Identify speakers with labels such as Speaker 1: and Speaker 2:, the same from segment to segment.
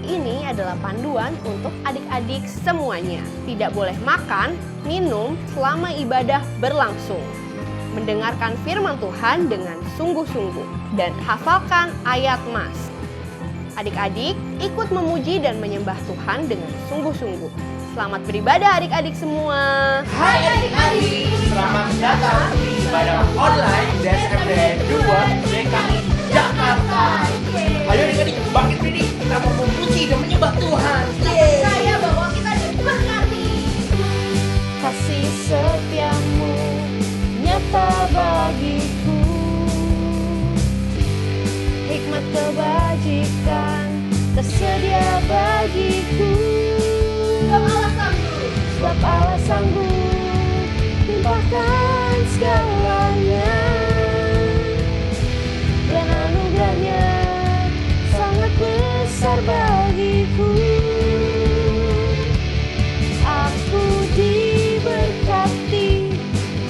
Speaker 1: ini adalah panduan untuk adik-adik semuanya. Tidak boleh makan, minum selama ibadah berlangsung. Mendengarkan firman Tuhan dengan sungguh-sungguh dan hafalkan ayat mas. Adik-adik ikut memuji dan menyembah Tuhan dengan sungguh-sungguh. Selamat beribadah adik-adik semua.
Speaker 2: Hai adik-adik, selamat datang di ibadah online DSMD 2 DKI Jakarta. Ayo adik-adik, bangkit berdiri, kita mau memuji dan menyembah Tuhan.
Speaker 3: Percaya bahwa kita diberkati.
Speaker 1: Kasih setiamu nyata bagiku, hikmat kebajikan tersedia bagiku. Sebab Allah sanggup limpahkan segalanya, dan anugerahnya sangat besar bagiku. Aku diberkati,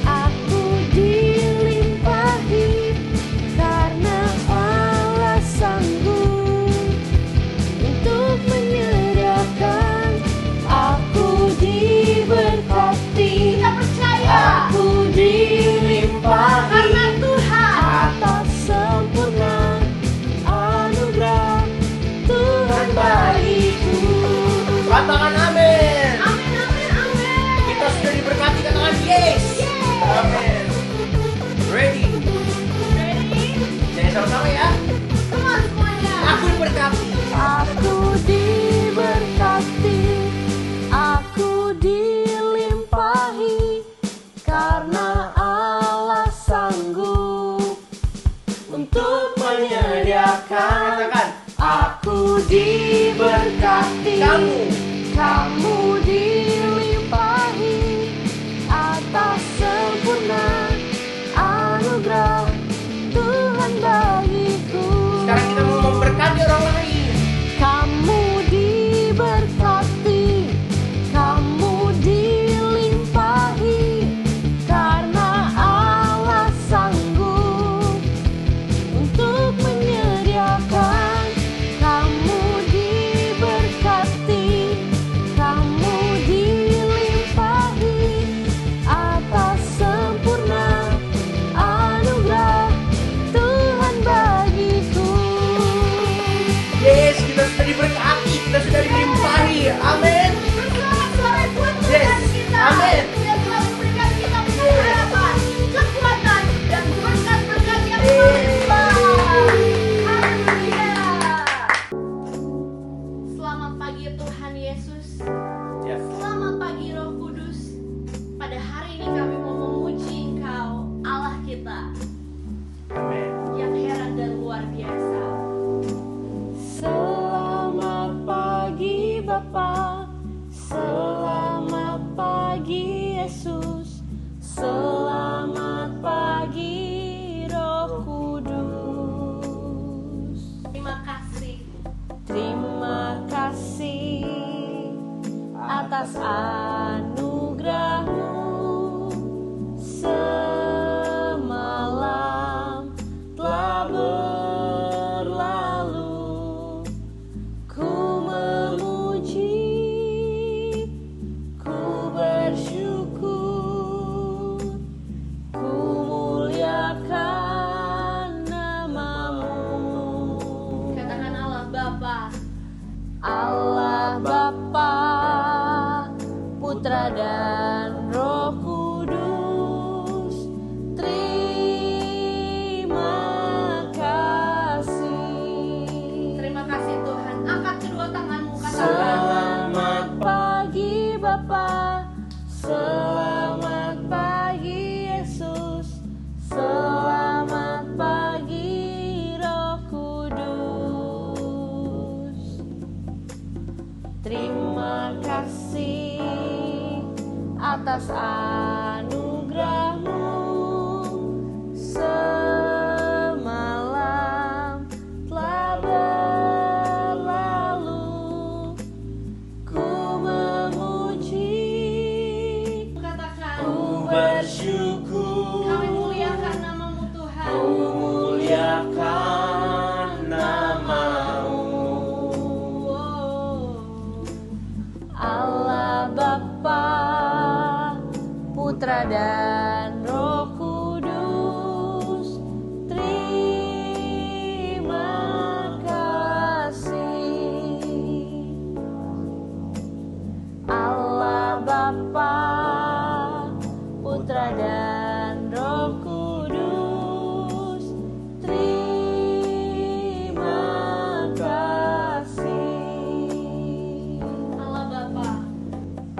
Speaker 1: aku dilimpahi, karena Allah sanggup untuk menyediakan. Aku diberkati,
Speaker 3: Kita percaya
Speaker 2: aku dilimpahi
Speaker 3: karena Tuhan
Speaker 1: Atas sempurna anugerah Tuhan bagiku.
Speaker 2: Katakan amin.
Speaker 3: Amin, amin, amin.
Speaker 2: Kita sudah diberkati, katakan yes. Amin. Ready?
Speaker 3: Ready?
Speaker 2: Jadi sama-sama ya.
Speaker 3: Come on semuanya.
Speaker 2: Aku diberkati.
Speaker 1: Aku diberkati, aku dilimpahi, karena Allah sanggup untuk menyediakan.
Speaker 2: Katakan
Speaker 1: Aku diberkati, kamu dilimpahi, atas sempurna anugerah Tuhan bagiku.
Speaker 2: sekarang kita mau memberkati orang lain.
Speaker 1: Kamu diberkati, kamu dilimpahi, karena Allah sanggup untuk menyediakan. Kamu diberkati, kamu dilimpahi, atas sempurna anugerah Tuhan bagiku.
Speaker 2: Yes, kita sudah diberkati, kita sudah dilimpahi. Amin.
Speaker 3: Bersorak-sorai buat Tuhan
Speaker 2: Yes,
Speaker 3: kita.
Speaker 2: amin.
Speaker 3: Dia telah memberikan kita pengharapan, kekuatan, dan berkat-berkat yang melimpah. Haleluya. Selamat pagi Tuhan Yesus.
Speaker 2: Yes.
Speaker 3: Selamat pagi Roh Kudus. Pada hari ini kami mau memuji Engkau, Allah kita,
Speaker 2: Amin.
Speaker 3: yang heran dan luar biasa.
Speaker 1: Selamat pagi Bapa, selamat pagi Yesus, selamat pagi Roh Kudus.
Speaker 3: Terima kasih.
Speaker 1: Terima kasih atas anugerah-Mu. Semalam telah berlalu, ku memuji, ku bersyukur, ku muliakan nama-Mu.
Speaker 3: Katakan Allah Bapa,
Speaker 1: Allah Bapa, Putra dan Roh Kudus, terima kasih.
Speaker 3: terima kasih Tuhan. Angkat kedua tanganmu, katakan.
Speaker 1: Selamat pagi Bapa, selamat pagi Yesus, selamat pagi Roh Kudus. Terima kasih atas anugerah-Mu. Semalam telah berlalu, ku memuji,
Speaker 3: Katakan.
Speaker 2: Ku bersyukur,
Speaker 3: Kami muliakan nama-Mu Tuhan.
Speaker 2: ku muliakan nama-Mu.
Speaker 3: Wow.
Speaker 4: Putra dan Roh Kudus. Terima kasih. Allah Bapa, Putra dan Roh Kudus. Terima kasih.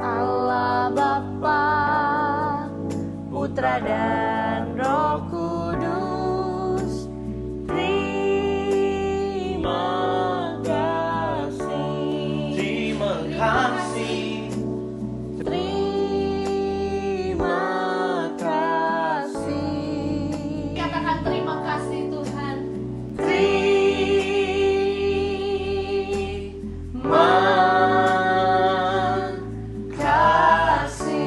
Speaker 4: Allah Bapa, Putra dan Roh Kudus. Terima kasih.
Speaker 2: Terima kasih.
Speaker 4: Terima kasih.
Speaker 3: Katakan terima kasih Tuhan.
Speaker 4: Terima kasih.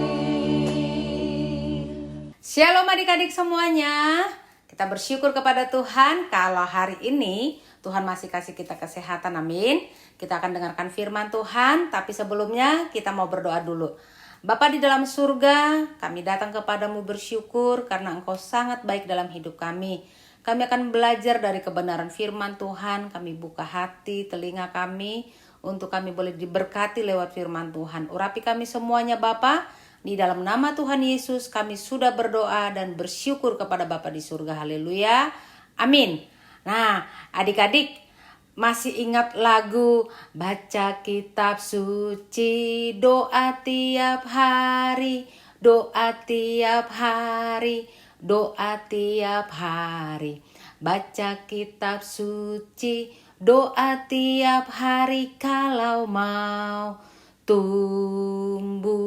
Speaker 5: Shalom adik-adik semuanya. Kita bersyukur kepada Tuhan kalau hari ini Tuhan masih kasih kita kesehatan, amin. Kita akan dengarkan firman Tuhan, tapi sebelumnya kita mau berdoa dulu. Bapa di dalam surga, kami datang kepadamu bersyukur karena Engkau sangat baik dalam hidup kami. Kami akan belajar dari kebenaran firman Tuhan, kami buka hati, telinga kami, untuk kami boleh diberkati lewat firman Tuhan. Urapi kami semuanya Bapa, di dalam nama Tuhan Yesus kami sudah berdoa dan bersyukur kepada Bapa di surga, haleluya, amin. Nah adik-adik, masih ingat lagu baca kitab suci, doa tiap hari, doa tiap hari, doa tiap hari. Baca kitab suci, doa tiap hari kalau mau tumbuh.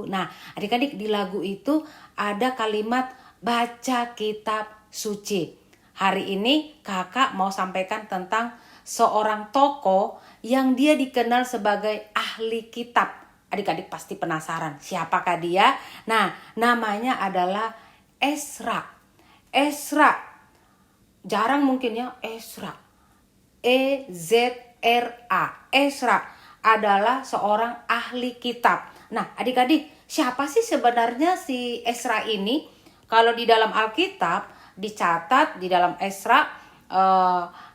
Speaker 5: Nah adik-adik, di lagu itu ada kalimat baca kitab suci. Hari ini kakak mau sampaikan tentang seorang tokoh yang dia dikenal sebagai ahli kitab. Adik-adik pasti penasaran siapakah dia? Nah, namanya adalah Ezra. Ezra. Jarang mungkin ya, Ezra. E-Z-R-A. Ezra adalah seorang ahli kitab. Nah, adik-adik, siapa sih sebenarnya si Ezra ini? Kalau di dalam Alkitab dicatat, di dalam Ezra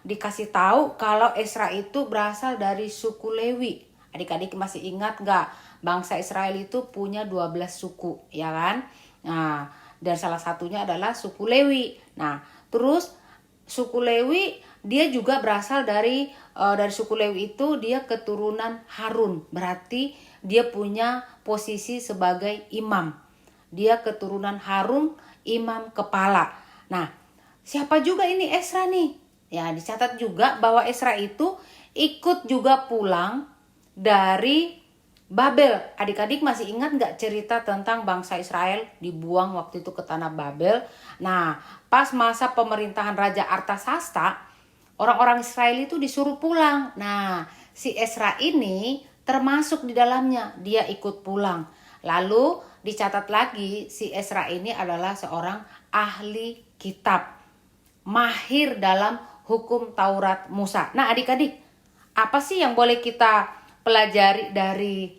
Speaker 5: dikasih tahu kalau Ezra itu berasal dari suku Lewi. Adik-adik masih ingat gak? Bangsa Israel itu punya 12 suku, ya kan? Nah, dan salah satunya adalah suku Lewi. Nah, terus suku Lewi dia juga berasal dari suku Lewi itu dia keturunan Harun. Berarti dia punya posisi sebagai imam. Dia keturunan Harun, imam kepala. Nah, siapa juga ini Ezra nih? Ya, dicatat juga bahwa Ezra itu ikut juga pulang dari Babel. Adik-adik masih ingat gak cerita tentang bangsa Israel dibuang waktu itu ke tanah Babel? Nah, pas masa pemerintahan Raja Artasasta, orang-orang Israel itu disuruh pulang. Nah, si Ezra ini termasuk di dalamnya. Dia ikut pulang. Lalu dicatat lagi si Ezra ini adalah seorang ahli kitab, mahir dalam hukum Taurat Musa. Nah adik-adik, apa sih yang boleh kita pelajari dari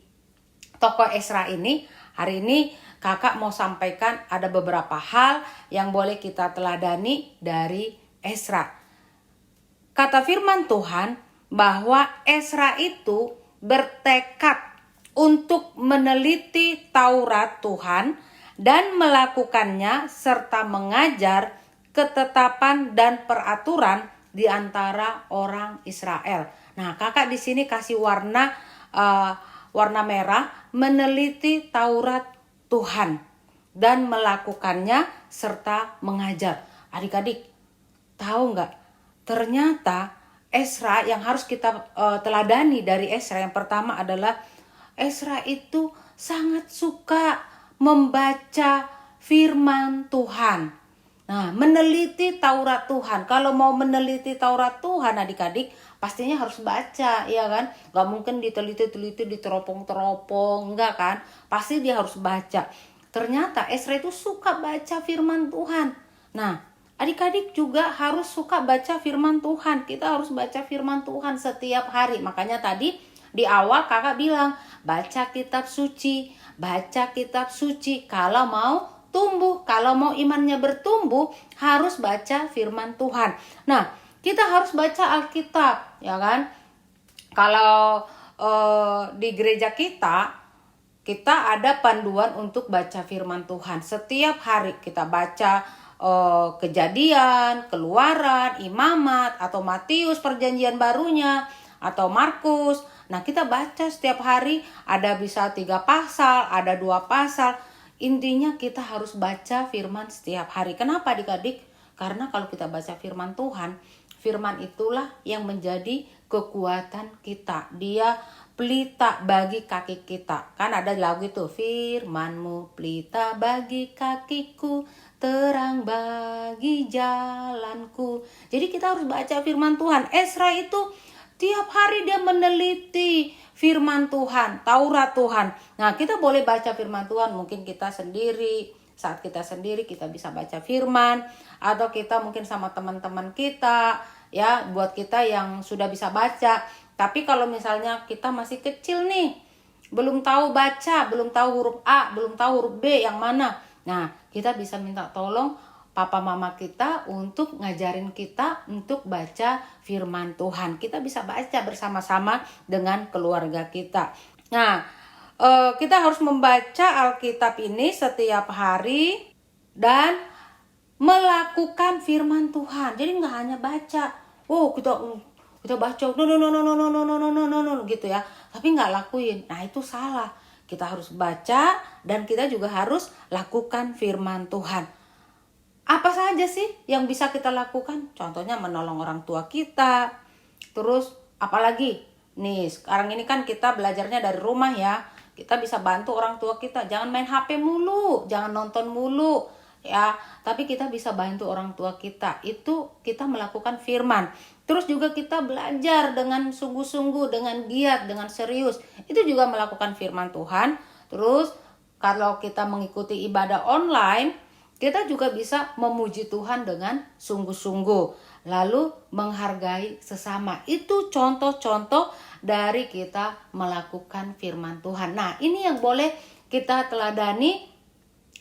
Speaker 5: tokoh Ezra ini? Hari ini kakak mau sampaikan ada beberapa hal yang boleh kita teladani dari Ezra. Kata firman Tuhan bahwa Ezra itu bertekad untuk meneliti Taurat Tuhan dan melakukannya serta mengajar ketetapan dan peraturan di antara orang Israel. Nah, kakak di sini kasih warna merah, meneliti Taurat Tuhan dan melakukannya serta mengajar. Adik-adik, tahu nggak? Ternyata Ezra yang harus kita teladani dari Ezra yang pertama adalah Ezra itu sangat suka membaca firman Tuhan. Nah, meneliti Taurat Tuhan. Kalau mau meneliti Taurat Tuhan adik-adik, pastinya harus baca, ya kan? Gak mungkin diteliti-teliti, diteropong-teropong, enggak kan? Pasti dia harus baca. Ternyata Ezra itu suka baca firman Tuhan. Nah, adik-adik juga harus suka baca firman Tuhan. Kita harus baca firman Tuhan setiap hari. Makanya tadi Di awal kakak bilang, baca kitab suci, baca kitab suci. Kalau mau tumbuh, kalau mau imannya bertumbuh, harus baca firman Tuhan. Nah, kita harus baca Alkitab, ya kan? Kalau di gereja kita ada panduan untuk baca firman Tuhan. Setiap hari kita baca Kejadian, Keluaran, Imamat, atau Matius perjanjian barunya, atau Markus. Nah, kita baca setiap hari, ada bisa 3 pasal, ada 2 pasal. Intinya kita harus baca firman setiap hari. Kenapa adik-adik? Karena kalau kita baca firman Tuhan, firman itulah yang menjadi kekuatan kita. Dia pelita bagi kaki kita. Kan ada lagu itu, firman-Mu pelita bagi kakiku, terang bagi jalanku. Jadi kita harus baca firman Tuhan. Esra itu tiap hari dia meneliti firman Tuhan, Taurat Tuhan. Nah, kita boleh baca firman Tuhan, mungkin kita sendiri. Saat kita sendiri kita bisa baca firman, atau kita mungkin sama teman-teman kita, ya, buat kita yang sudah bisa baca. Tapi kalau misalnya kita masih kecil nih, belum tahu baca, belum tahu huruf A, belum tahu huruf B yang mana. Nah, kita bisa minta tolong papa mama kita untuk ngajarin kita untuk baca firman Tuhan. Kita bisa baca bersama-sama dengan keluarga kita. Nah, kita harus membaca Alkitab ini setiap hari dan melakukan firman Tuhan. Jadi nggak hanya baca, kita baca no gitu ya, tapi nggak lakuin. Nah, itu salah. Kita harus baca dan kita juga harus lakukan firman Tuhan. Apa saja sih yang bisa kita lakukan? Contohnya menolong orang tua kita. Terus apalagi? Nih, sekarang ini kan kita belajarnya dari rumah ya. Kita bisa bantu orang tua kita. Jangan main HP mulu, jangan nonton mulu ya. Tapi kita bisa bantu orang tua kita. Itu kita melakukan firman. Terus juga kita belajar dengan sungguh-sungguh, dengan giat, dengan serius. Itu juga melakukan firman Tuhan. Terus kalau kita mengikuti ibadah online, kita juga bisa memuji Tuhan dengan sungguh-sungguh. Lalu menghargai sesama. Itu contoh-contoh dari kita melakukan firman Tuhan. Nah, ini yang boleh kita teladani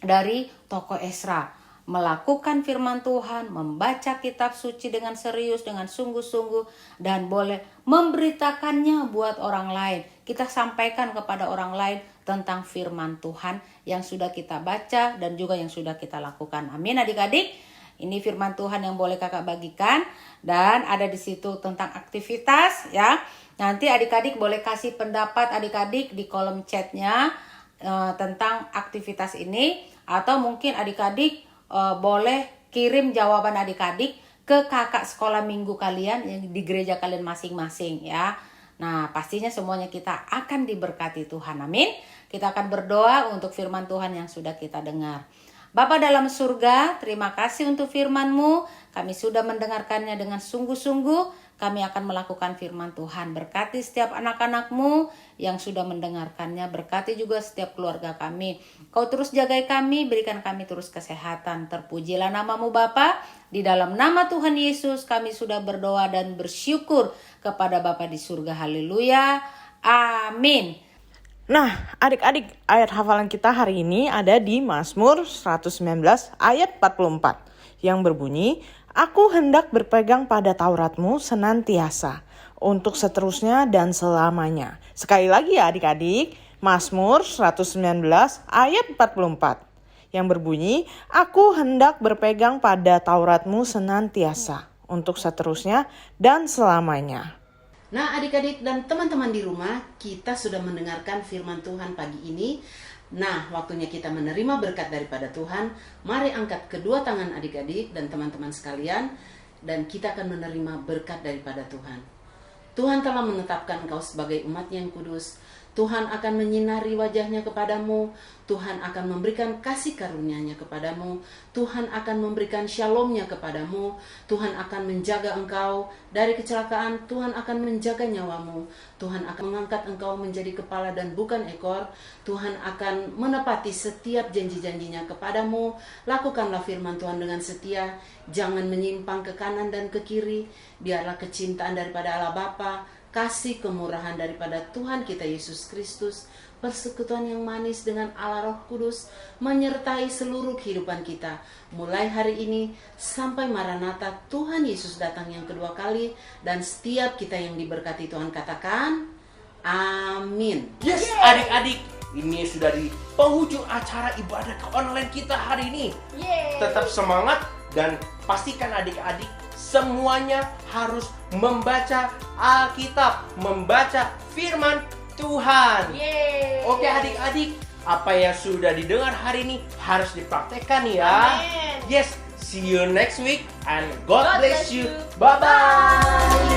Speaker 5: dari tokoh Esra. Melakukan firman Tuhan, membaca kitab suci dengan serius, dengan sungguh-sungguh, dan boleh memberitakannya buat orang lain. Kita sampaikan kepada orang lain tentang firman Tuhan yang sudah kita baca dan juga yang sudah kita lakukan. Amin adik-adik. Ini firman Tuhan yang boleh kakak bagikan, dan ada di situ tentang aktivitas ya. Nanti adik-adik boleh kasih pendapat adik-adik di kolom chatnya tentang aktivitas ini, atau mungkin adik-adik boleh kirim jawaban adik-adik ke kakak sekolah minggu kalian yang di gereja kalian masing-masing ya. Nah, pastinya semuanya kita akan diberkati Tuhan. Amin. Kita akan berdoa untuk firman Tuhan yang sudah kita dengar. Bapa dalam surga, terima kasih untuk firman-Mu. Kami sudah mendengarkannya dengan sungguh-sungguh. Kami akan melakukan firman Tuhan. Berkati setiap anak-anak-Mu yang sudah mendengarkannya. Berkati juga setiap keluarga kami. Kau terus jagai kami, berikan kami terus kesehatan. Terpujilah nama-Mu Bapa. Di dalam nama Tuhan Yesus kami sudah berdoa dan bersyukur kepada Bapa di surga. Haleluya. Amin.
Speaker 4: Nah, adik-adik, ayat hafalan kita hari ini ada di Mazmur 119 ayat 44 yang berbunyi, Aku hendak berpegang pada Taurat-Mu senantiasa, untuk seterusnya dan selamanya. Sekali lagi ya adik-adik, Mazmur 119 ayat 44 yang berbunyi, Aku hendak berpegang pada Taurat-Mu senantiasa, untuk seterusnya dan selamanya.
Speaker 6: Nah, adik-adik dan teman-teman di rumah, kita sudah mendengarkan firman Tuhan pagi ini. Nah, waktunya kita menerima berkat daripada Tuhan. Mari angkat kedua tangan adik-adik dan teman-teman sekalian, dan kita akan menerima berkat daripada Tuhan. Tuhan telah menetapkan engkau sebagai umat yang kudus. Tuhan akan menyinari wajahnya kepadamu. Tuhan akan memberikan kasih karunia-Nya kepadamu. Tuhan akan memberikan shalom-Nya kepadamu. Tuhan akan menjaga engkau dari kecelakaan. Tuhan akan menjaga nyawamu. Tuhan akan mengangkat engkau menjadi kepala dan bukan ekor. Tuhan akan menepati setiap janji-janjinya kepadamu. Lakukanlah firman Tuhan dengan setia. Jangan menyimpang ke kanan dan ke kiri. Biarlah kecintaan daripada Allah Bapa, kasih kemurahan daripada Tuhan kita Yesus Kristus, persekutuan yang manis dengan Allah Roh Kudus menyertai seluruh kehidupan kita mulai hari ini sampai Maranatha Tuhan Yesus datang yang kedua kali. Dan setiap kita yang diberkati Tuhan katakan amin.
Speaker 2: Yes, adik-adik, ini sudah di penghujung acara ibadah online kita hari ini. Tetap semangat dan pastikan adik-adik semuanya harus membaca Alkitab, membaca firman Tuhan. Oke adik-adik, apa yang sudah didengar hari ini harus dipraktekkan ya.
Speaker 3: Amin.
Speaker 2: Yes, see you next week and God bless you. Bye-bye.